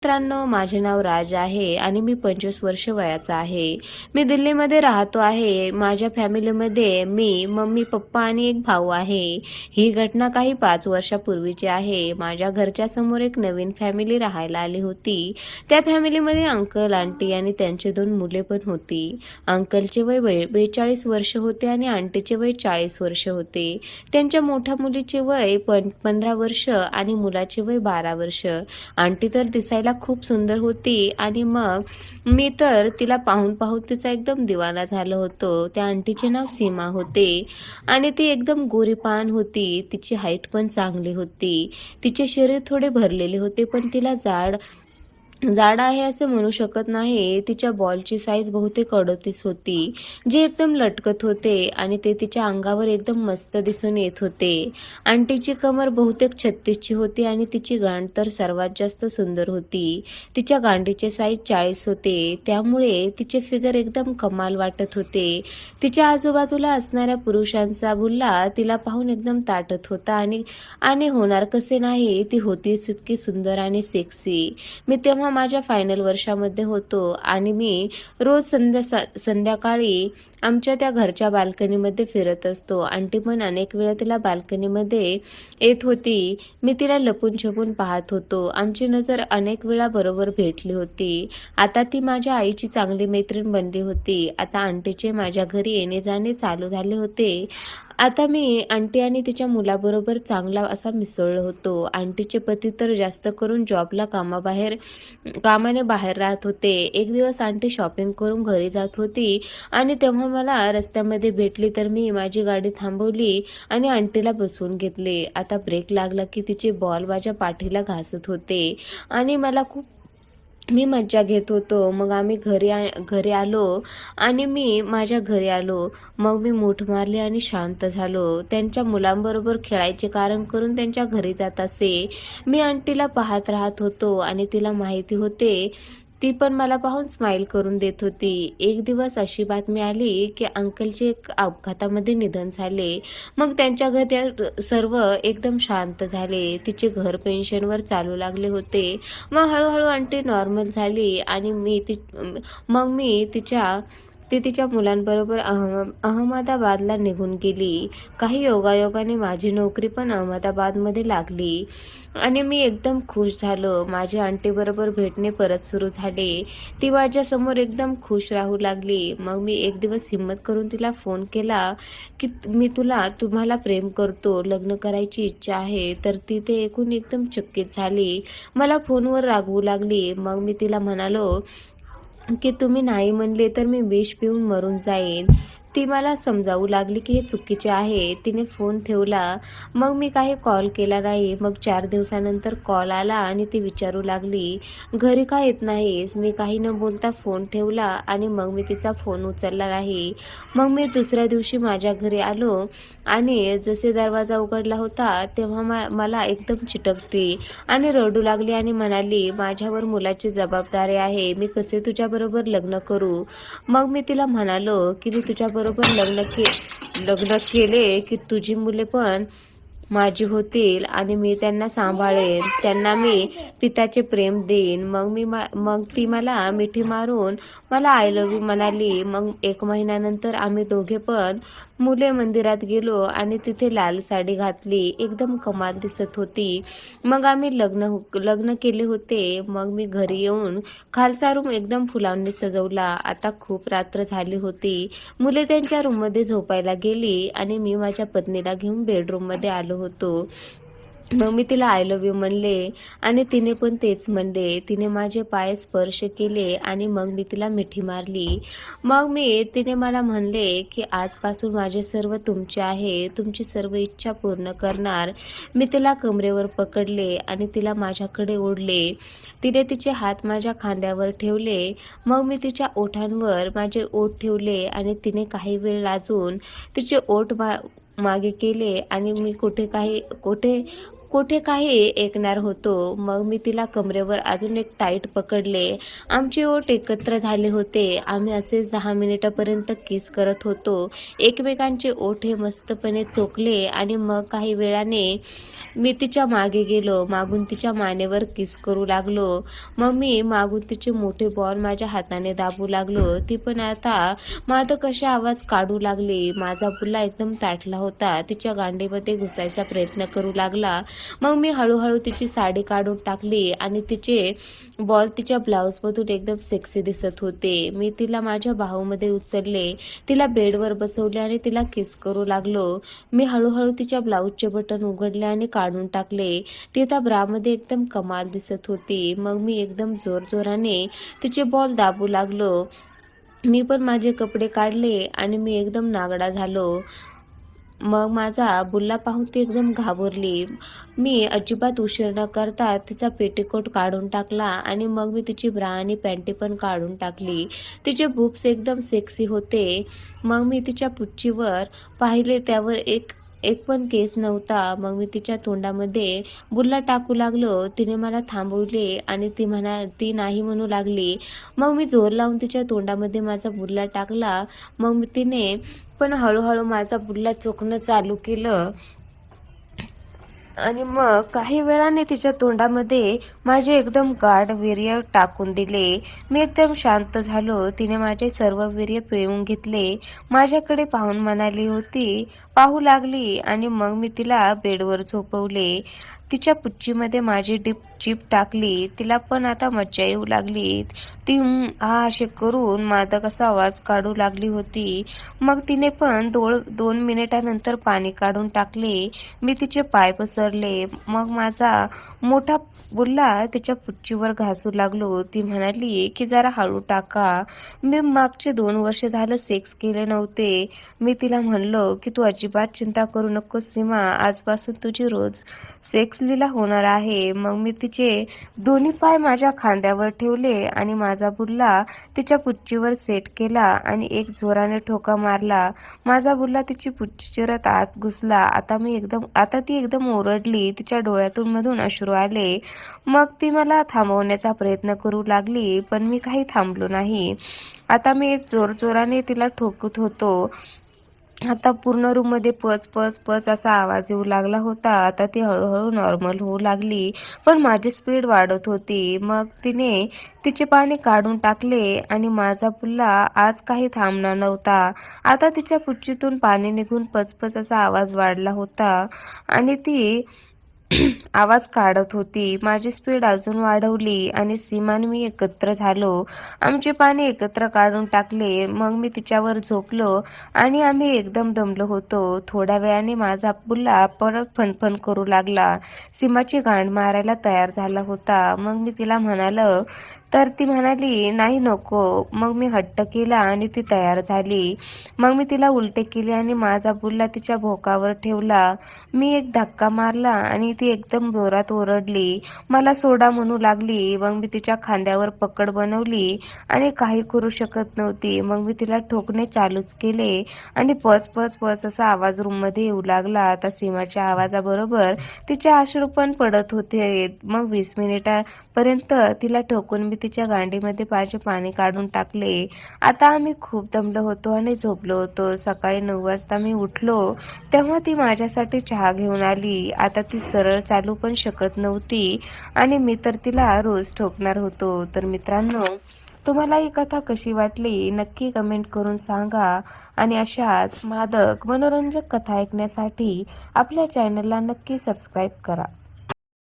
मित्रांनो, माझे नाव राज आहे आणि मी 25 वर्ष वयाचा आहे. मी दिल्लीमध्ये राहतो आहे. माझ्या फॅमिलीमध्ये मी, मम्मी, पप्पा आणि एक भाऊ आहे. ही घटना काही 5 वर्षापूर्वीची आहे. माझ्या घरच्या समोर एक नवीन फॅमिली राहायला आली होती. त्या फॅमिलीमध्ये अंकल, आंटी आणि त्यांची 2 मुले पण होती. अंकलचे वय 42 वर्ष होते आणि आंटीचे वय 40 वर्ष होते. त्यांच्या मोठ्या मुलीचे वय 15 वर्ष आणि मुलाचे वय 12 वर्ष. आंटी तर दिसायला खूप सुंदर होती आणि मग मी तर तिला पाहून पाहून तिचा एकदम दिवाना झालो होतो. त्या आंटीचे नाव सीमा होते आणि ती एकदम गोरीपान होती. तिची हाईट पण चांगली होती. तिचे शरीर थोडे भरलेले होते, पण तिला जाड जाड आहे असे म्हणू शकत नाही. तिच्या बॉलची साईज बहुतेक 38 होती, जे एकदम लटकत होते आणि ते तिच्या अंगावर एकदम मस्त दिसून येत होते. आंटीची कमर बहुतेक 36 ची होती आणि तिची गांड तर सर्वात जास्त सुंदर होती. तिच्या गांडीचे साईज 40 होते, त्यामुळे तिचे फिगर एकदम कमाल वाटत होते. तिच्या आजूबाजूला असणाऱ्या पुरुषांचा बुल्ला तिला पाहून एकदम ताटत होता आणि आणि होणार कसे नाही, ती होतीच इतकी सुंदर आणि सेक्सी. मी तेव्हा माझ्या फायनल वर्षामध्ये होतो आणि मी रोज संध्याकाळी आमच्या त्या घरच्या बाल्कनीमध्ये फिरत असतो. आंटी पण अनेक वेळा तिला बाल्कनीमध्ये येत होती. मी तिला लपून छपून पाहत होतो. आमची नजर अनेक वेळा बरोबर भेटली होती. आता ती माझ्या आईची चांगली मैत्रीण बनली होती. आता आंटीचे माझ्या घरी येणे जाणे चालू झाले होते. आता मी आंटी आणि तिच्या मुलाबरोबर चांगला असा मिसळलो होतो. आंटीचे पती तर जास्त करून जॉबला कामाने बाहेर राहत होते. एक दिवस आंटी शॉपिंग करून घरी जात होती आणि तेव्हा मला रस्त्यामध्ये भेटली, तर मी माझी गाडी थांबवली आणि आंटीला बसवून घेतले. आता ब्रेक लागला की तिचे बॉल माझ्या पाठीला घासत होते आणि मी मज्जा घेत होतो. मग आम्ही घरी आलो आणि मी माझ्या घरी आलो. मग मी मूठ मारली आणि शांत झालो. त्यांच्या मुलांबरोबर खेळायचे कारण करून त्यांच्या घरी जात असे. मी आंटीला पाहत राहत होतो आणि तिला माहिती होते. ती पण मला पाहून स्माईल करून देत होती. एक दिवस अशी बातमी आली की अंकलचे एक अपघातामध्ये निधन झाले. मग त्यांच्या घरी सर्व एकदम शांत झाले. तिचे घर पेन्शनवर चालू लागले होते. मग हळूहळू आंटी नॉर्मल झाली आणि ती तिच्या मुलांबरोबर अहमदाबादला निघून गेली. काही योगायोगाने माझी नोकरी पण अहमदाबादमध्ये लागली आणि मी एकदम खुश झालो. माझी आंटीबरोबर भेटणे परत सुरू झाले. ती माझ्यासमोर एकदम खुश राहू लागली. मग मी एक दिवस हिम्मत करून तिला फोन केला की मी तुम्हाला प्रेम करतो, लग्न करायची इच्छा आहे. तर ती ते ऐकून एकदम चकित झाली. मला फोनवर रागवू लागली. मग मी तिला म्हणालो की तुम्ही नाही म्हणले तर मी विष पिऊन मरून जाईन. ती मला समजावू लागली की हे चुकीचे आहे. तिने फोन ठेवला. मग मी काही कॉल केला नाही. मग 4 दिवसानंतर कॉल आला आणि ती विचारू लागली, घरी का येत नाहीस? मी काही न बोलता फोन ठेवला आणि मग मी तिचा फोन उचलला नाही. मग मी दुसऱ्या दिवशी माझ्या घरी आलो आणि जसे दरवाजा उघडला होता तेव्हा मला एकदम चिटकली आणि रडू लागली आणि म्हणाली, माझ्यावर मुलाची जबाबदारी आहे. मी कसे तुझ्याबरोबर लग्न करू? मग मी तिला म्हणालो की मी तुझ्याबरोबर लग्न केले की तुझी मुले पण माझी होतील आणि मी त्यांना सांभाळेन. त्यांना मी पित्याचे प्रेम देईन. मग ती मला मिठी मारून मला आय लव्ह यू म्हणाली. मग 1 महिन्यानंतर आम्ही दोघे पण मुले मंदिरात गेलो आणि तिथे लाल साडी घातली. एकदम कमाल दिसत होती. मग आम्ही लग्न केले होते. मग मी घरी येऊन खालचा रूम एकदम फुलांनी सजवला. आता खूप रात्र झाली होती. मुले त्यांच्या रूममध्ये झोपायला गेली आणि मी माझ्या पत्नीला घेऊन बेडरूममध्ये आलो होतो. मग मी तिला आय लव्ह यू म्हणले आणि तिने पण तेच म्हणले. तिने माझे पाय स्पर्श केले आणि मग मी तिला मिठी मारली. तिने मला म्हणले की आजपासून माझे सर्व तुमचे आहे, तुमची सर्व इच्छा पूर्ण करणार. मी तिला कमरेवर पकडले आणि तिला माझ्याकडे ओढले. तिने तिचे हात माझ्या खांद्यावर ठेवले. मग मी तिच्या ओठांवर माझे ओठ ठेवले आणि तिने काही वेळ लाजून तिचे ओठ मागे केले आणि मी कुठे कोठे काही ऐकणार होतो. मग मी तिला कमरेवर अजून एक टाईट पकडले. आमचे ओठ एकत्र झाले होते. आम्ही असेच 10 मिनिटापर्यंत किस करत होतो. एकमेकांचे ओठ हे मस्तपणे चोखले आणि मग काही वेळाने मी तिच्या मागे गेलो. मागून तिच्या मानेवर किस करू लागलो. मग मी मागून तिचे मोठे बॉल माझ्या हाताने दाबू लागलो. ती पण आता माद कशा आवाज काढू लागली. माझा बुल्ला एकदम ताटला होता. तिच्या गांडीमध्ये घुसायचा प्रयत्न करू लागला. मग मी हळूहळू तिची साडी काढून टाकली आणि तिचे बॉल तिच्या ब्लाऊजमधून एकदम सेक्सी दिसत होते. मी तिला माझ्या बाहूमध्ये उचलले, तिला बेडवर बसवले आणि तिला किस करू लागलो. मी हळूहळू तिच्या ब्लाऊजचे बटन उघडले आणि काढून टाकले. ती त्या ब्रामध्ये एकदम कमाल दिसत होती. मग मी एकदम जोरजोराने तिचे बॉल दाबू लागलो. मी पण माझे कपडे काढले आणि मी एकदम नागडा झालो. मग माझा बुल्ला पाहून ती एकदम घाबरली. मी अजिबात उशीर न करता तिचा पेटीकोट काढून टाकला आणि मग मी तिची ब्रा आणि पॅन्टी पण काढून टाकली. तिचे बूब्स एकदम सेक्सी होते. मग मी तिच्या पुच्छीवर पाहिले, त्यावर एक एक पण केस नव्हता. मग मी तिच्या तोंडामध्ये बुल्ला टाकू लागलो. तिने मला थांबवले आणि ती नाही म्हणू लागली. मग मी जोर लावून तिच्या तोंडामध्ये माझा बुल्ला टाकला. मग तिने पण हळूहळू माझा बुल्ला चोखणं चालू केलं आणि मग काही वेळाने तिच्या तोंडामध्ये माझे एकदम गाढ वीर्य टाकून दिले. मी एकदम शांत झालो. तिने माझे सर्व वीर्य पिळून घेतले. माझ्याकडे पाहून म्हणाली होती पाहू लागली आणि मग मी तिला बेडवर झोपवले. तिच्या पुच्छीमध्ये माझी चिप टाकली. तिला पण आता मज्जा येऊ लागली. ती हा असे करून मादक असा आवाज काढू लागली होती. मग तिने पण 2 मिनिटानंतर पाणी काढून टाकले. मी तिचे पाय पसरले. मग माझा मोठा बुल्ला तिच्या पुच्छीवर घासू लागलो. ती म्हणाली की जरा हळू टाका. मी मागचे 2 वर्ष झालं सेक्स केले नव्हते. मी तिला म्हणलो की तू अजिबात चिंता करू नकोस सीमा, आजपासून तुझी रोज सेक्स लीला होणार आहे. मग मी तिचे दोन्ही पाय माझ्या खांद्यावर ठेवले आणि माझा बुल्ला तिच्या पुच्छीवर सेट केला आणि एक जोराने ठोका मारला. माझा बुल्ला तिची पुच्छी चिरत आत घुसला. आता ती एकदम ओरडली. तिच्या डोळ्यातून मधून अश्रू आले. मग ती मला थांबवण्याचा प्रयत्न करू लागली, पण मी काही थांबलो नाही. आता मी एक जोराने तिला ठोकत होतो. आता पूर्ण रूममध्ये पच पच पच असा आवाज येऊ लागला होता. आता ती हळूहळू नॉर्मल होऊ लागली, पण माझी स्पीड वाढत होती. मग तिने तिचे पाणी काढून टाकले आणि माझा बुल्ला आज काही थांबणार नव्हता. आता तिच्या पुच्छीतून पाणी निघून पचपच असा आवाज वाढला होता आणि ती आवाज काढत होती. माझी स्पीड अजून वाढवली आणि सीमा आणि मी एकत्र झालो. आमचे पाणी एकत्र काढून टाकले. मग मी तिच्यावर झोपलो आणि आम्ही एकदम दमलो होतो. थोड्या वेळाने माझा बुल्ला परत फणफण करू लागला. सीमाची गांड मारायला तयार झाला होता. मग मी तिला म्हणालं तर ती म्हणाली नाही नको. मग मी हट्ट केला आणि ती तयार झाली. मग मी तिला उलटे केले आणि माझा बुल्ला तिच्या भोकावर ठेवला. मी एक धक्का मारला आणि ती एकदम जोरात ओरडली. मला सोडा म्हणू लागली. मग मी तिच्या खांद्यावर पकड बनवली आणि काही करू शकत नव्हती. मग मी तिला ठोकणे चालूच केले आणि पच पच पच असा आवाज रूममध्ये येऊ लागला. आता सीमाच्या आवाजाबरोबर तिचे अश्रू पण पडत होते. मग 20 मिनिटापर्यंत तिला ठोकून मी तिच्या गांडीमध्ये माझे पाणी काढून टाकले. आता आम्ही खूप दमलो होतो आणि झोपलो होतो. सकाळी 9 वाजता मी उठलो तेव्हा ती माझ्यासाठी चहा घेऊन आली. आता ती सरळ चालू पण शकत नव्हती आणि मी तर तिला रोज ठोकणार होतो. तर मित्रांनो, तुम्हाला ही कथा कशी वाटली नक्की कमेंट करून सांगा आणि अशाच मादक मनोरंजक कथा ऐकण्यासाठी आपल्या चॅनलला नक्की सबस्क्राईब करा.